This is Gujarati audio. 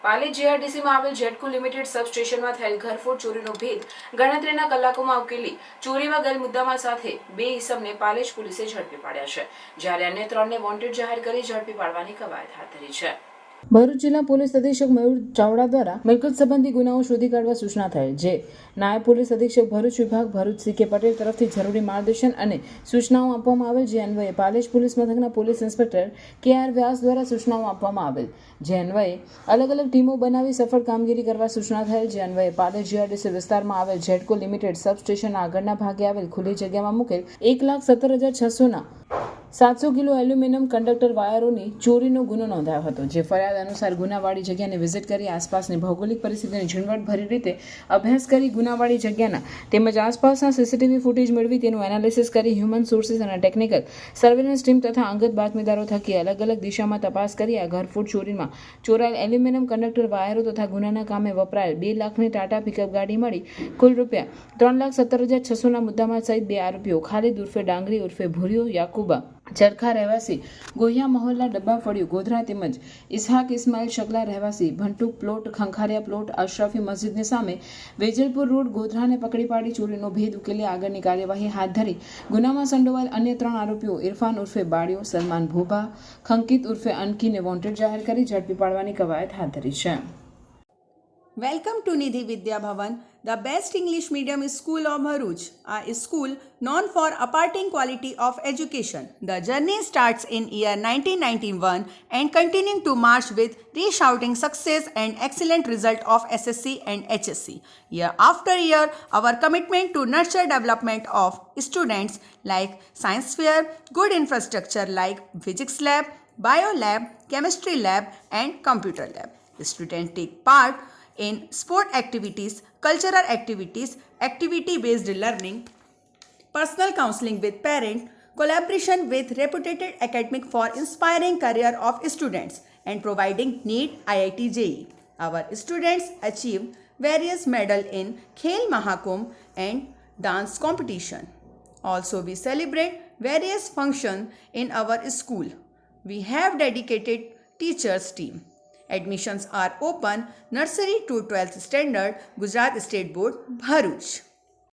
પાલેજ જીઆરડીસીમાં આવેલ જેટકો લિમિટેડ સબસ્ટેશનમાં થયેલ ઘરફોડ ચોરીનો ભેદ ગણતરીના કલાકોમાં ઉકેલી ચોરીમાં ગયેલ મુદ્દામાલ સાથે 2 ઇસમને પાલેજ પોલીસે ઝડપી પાડ્યા છે, જ્યારે અન્ય 3ને વોન્ટેડ જાહેર કરી ઝડપી પાડવાની કવાયત હાથ ધરી છે. ભરૂચ જિલ્લા પોલીસ અધિક્ષક મયુર ચાવડા દ્વારા મિલકત સંબંધી ગુનાઓ શોધી કાઢવા સૂચના થયેલ, જે નાયબ પોલીસ અધિક્ષક ભરૂચ વિભાગ ભરૂચ સી.કે. પટેલ તરફથી જરૂરી માર્ગદર્શન અને સૂચનાઓ આપવામાં આવેલ, જે અન્વયે પાલેજ પોલીસ મથકના પોલીસ ઇન્સ્પેક્ટર કે.આર. વ્યાસ દ્વારા સૂચનાઓ આપવામાં આવેલ, જે અન્વયે અલગ અલગ ટીમો બનાવી સફળ કામગીરી કરવા સૂચના થયેલ, જે અન્વયે પાલેજ જીઆરડીસી વિસ્તારમાં આવેલ જેટકો લિમિટેડ સબસ્ટેશનના આગળના ભાગે આવેલ ખુલ્લી જગ્યામાં મૂકેલ 1,17,600ના 700 કિલો એલ્યુમિનિયમ કંડક્ટર વાયરોની ચોરીનો ગુનો નોંધાયો હતો, જે ફરિયાદ અનુસાર ગુનાવાળી જગ્યાને વિઝિટ કરી આસપાસની ભૌગોલિક પરિસ્થિતિની ઝીણવટભરી રીતે અભ્યાસ કરી ગુનાવાળી જગ્યાના તેમજ આસપાસના સીસીટીવી ફૂટેજ મેળવી તેનું એનાલિસિસ કરી હ્યુમન સોર્સિસ અને ટેકનિકલ સર્વેલન્સ ટીમ તથા અંગત બાતમીદારો થકી અલગ અલગ દિશામાં તપાસ કરી આ ઘરફોડ ચોરીમાં ચોરાયેલ એલ્યુમિનિયમ કંડક્ટર વાયરો તથા ગુનાના કામે વપરાયેલ 2 લાખની ટાટા પિકઅપ ગાડી મળી કુલ રૂપિયા 3,17,600ના મુદ્દામાલ સહિત 2 આરોપીઓ ખાલિદ ઉર્ફે ડાંગરી ઉર્ફે ભૂરિયો યાકુબા ચરખા રહેવાસી ગોહિયા મહોલ્લા ડબ્બા ફળ્યું ગોધરા તેમજ ઇસ્હાક ઇસ્માઇલ શકલા રહેવાસી ભંટુક પ્લોટ ખંખારિયા પ્લોટ અશરફી મસ્જિદની સામે વેજલપુર રોડ ગોધરાને પકડી પાડી ચોરીનો ભેદ ઉકેલી આગળની કાર્યવાહી હાથ ધરી ગુનામાં સંડોવાયેલ અન્ય 3 આરોપીઓ ઇરફાન ઉર્ફે બાળિયો, સલમાન ભોભા, ખંકિત ઉર્ફે અનકીને વોન્ટેડ જાહેર કરી ઝડપી પાડવાની કવાયત હાથ ધરી છે. Welcome to Nidhi Vidya Bhavan, the best English medium school of Bharuch, a school known for imparting quality of education. The journey starts in year 1991 and continuing to march with resounding success and excellent result of SSC and HSC. Year after year, our commitment to nurture development of students like science fair, good infrastructure like physics lab, bio lab, chemistry lab and computer lab. Students take part in sport activities, cultural activities, activity-based learning, personal counseling with parents, collaboration with reputed academic for inspiring career of students and providing NEET IIT JEE. Our students achieve various medal in Khel Mahakumbh and dance competition. Also, we celebrate various functions in our school. We have dedicated teachers team. Admissions are open nursery to 12th standard, Gujarat State Board, Bharuch.